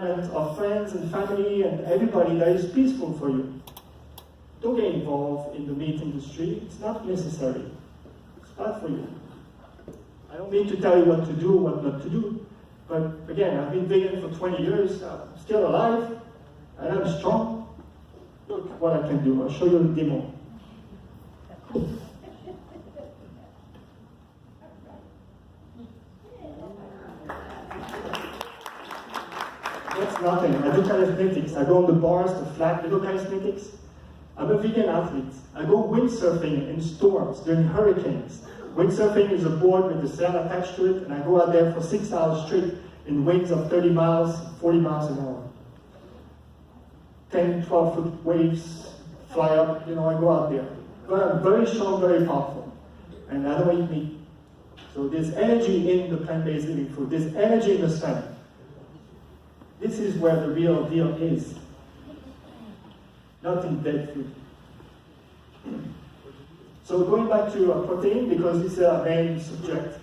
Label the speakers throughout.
Speaker 1: of friends and family and everybody that is peaceful for you. Don't get involved in the meat industry. It's not necessary. It's bad for you. I don't mean to tell you what to do, what not to do. But again, I've been vegan for 20 years. I'm still alive. And I'm strong. Look what I can do. I'll show you the demo. That's nothing. I do calisthenics. I go on the bars, the flat, you know calisthenics? I'm a vegan athlete. I go windsurfing in storms, during hurricanes. Windsurfing is a board with a sail attached to it, and I go out there for 6 hours straight in winds of 30 miles, 40 miles an hour. 10, 12-foot waves fly up, you know, I go out there. But I'm very strong, very powerful. And I don't eat meat. So there's energy in the plant-based living food. There's energy in the sun. This is where the real deal is. Not in dead food. So going back to protein, because this is our main subject.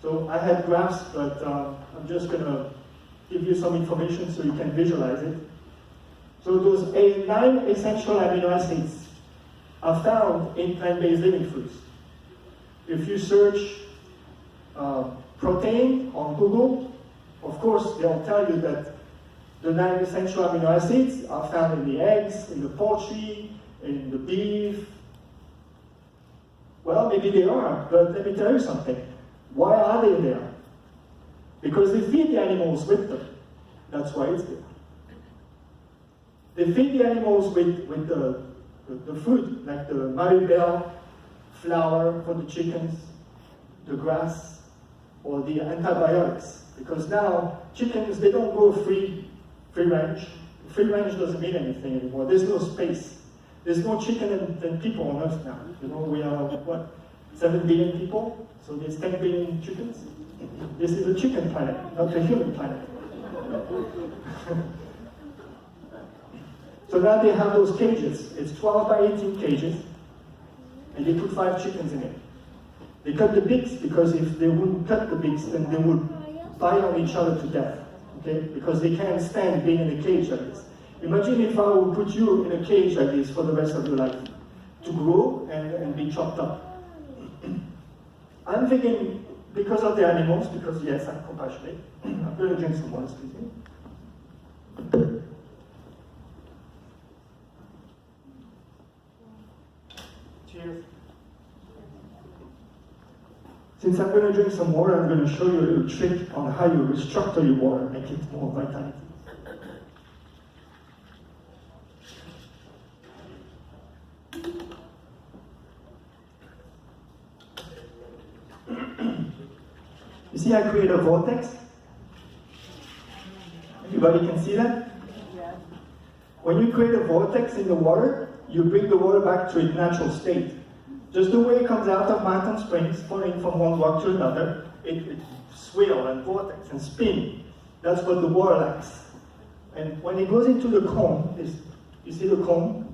Speaker 1: So I had graphs, but I'm just going to give you some information so you can visualize it. So those 9 essential amino acids are found in plant-based living foods. If you search protein on Google, of course, they'll tell you that the 9 essential amino acids are found in the eggs, in the poultry, in the beef. Well, maybe they are, but let me tell you something. Why are they there? Because they feed the animals with them. That's why it's there. They feed the animals with the food, like the Maribel flour for the chickens, the grass, or the antibiotics. Because now, chickens, they don't go free range. Free range doesn't mean anything anymore. There's no space. There's more chicken than people on Earth now. You know, we are, what, 7 billion people? So there's 10 billion chickens. This is a chicken planet, not a human planet. So now they have those cages. It's 12 by 18 cages, and they put 5 chickens in it. They cut the beaks, because if they wouldn't cut the beaks, then they would bite on each other to death, okay? Because they can't stand being in a cage like this. Imagine if I would put you in a cage like this for the rest of your life, to grow and be chopped up. I'm vegan because of the animals, because yes, I'm compassionate. I'm going to drink some water, excuse me. Cheers. Since I'm going to drink some water, I'm going to show you a little trick on how you restructure your water, make it more vitality. You see, I create a vortex. Everybody can see that? When you create a vortex in the water, you bring the water back to its natural state. Just the way it comes out of mountain springs, falling from one rock to another, it swirl and vortex and spin. That's what the water likes. And when it goes into the cone, you see the cone?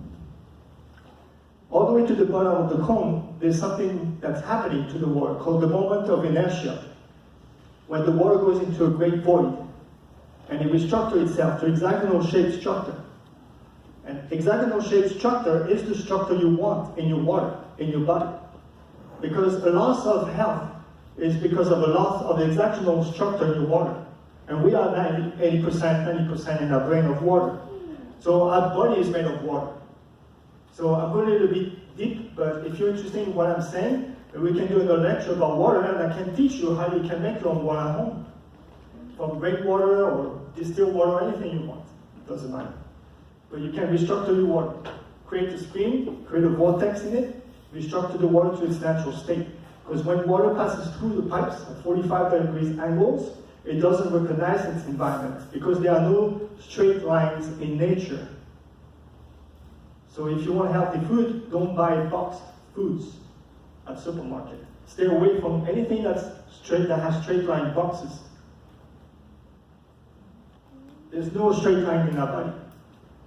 Speaker 1: All the way to the bottom of the cone, there's something that's happening to the water called the moment of inertia. When the water goes into a great void, and it restructures itself to hexagonal shaped structure. And hexagonal shaped structure is the structure you want in your water, in your body. Because a loss of health is because of a loss of the hexagonal structure in your water. And we are 90% in our brain of water. So our body is made of water. So I'm going a little bit deep, but if you're interested in what I'm saying, we can do another lecture about water, and I can teach you how you can make your own water at home. From great water or distilled water, or anything you want. It doesn't matter. But you can restructure your water. Create a stream, create a vortex in it, restructure the water to its natural state. Because when water passes through the pipes at 45 degrees angles, it doesn't recognize its environment, because there are no straight lines in nature. So if you want healthy food, don't buy boxed foods at supermarket. Stay away from anything that's straight, that has straight line boxes. There's no straight line in our body.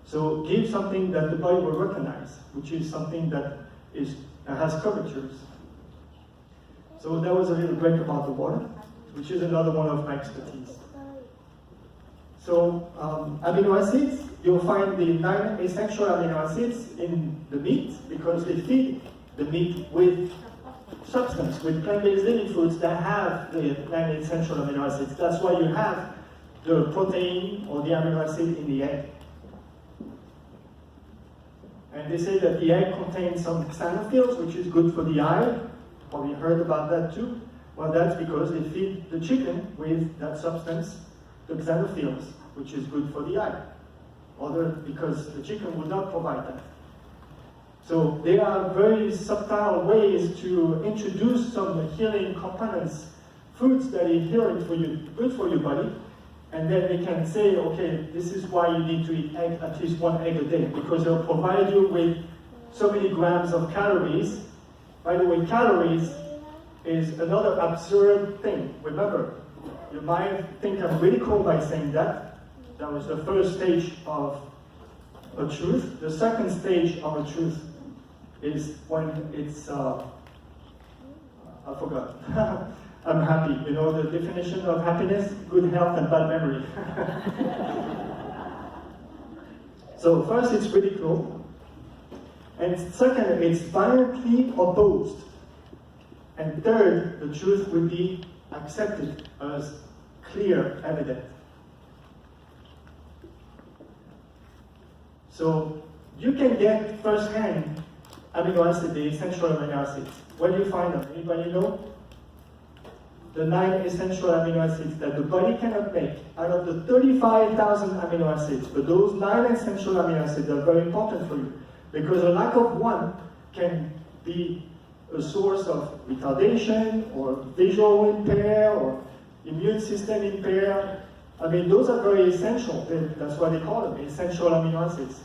Speaker 1: So give something that the body will recognize, which is something that has curvatures. So that was a little break about the water, which is another one of my expertise. So amino acids, you'll find the 9 essential amino acids in the meat because they feed the meat with substance, with plant-based living foods that have the 9 essential amino acids. That's why you have the protein or the amino acid in the egg. And they say that the egg contains some xanthophylls, which is good for the eye. Probably heard about that too. Well, that's because they feed the chicken with that substance, the xanthophylls, which is good for the eye. Because the chicken would not provide that. So there are very subtle ways to introduce some healing components, foods that are healing for you, good for your body, and then they can say, okay, this is why you need to eat egg, at least 1 egg a day, because they'll provide you with so many grams of calories. By the way, calories is another absurd thing. Remember, you might think I'm really cool by saying that. That was the first stage of a truth. The second stage of a truth is when it's, I forgot. I'm happy. You know the definition of happiness? Good health and bad memory. So first, it's ridicule. And second, it's violently opposed. And third, the truth would be accepted as clear, evident. So you can get firsthand amino acid, the essential amino acids. Where do you find them? Anybody know? The 9 essential amino acids that the body cannot make out of the 35,000 amino acids. But those 9 essential amino acids are very important for you because a lack of one can be a source of retardation or visual impair or immune system impair. I mean, those are very essential. That's why they call them essential amino acids.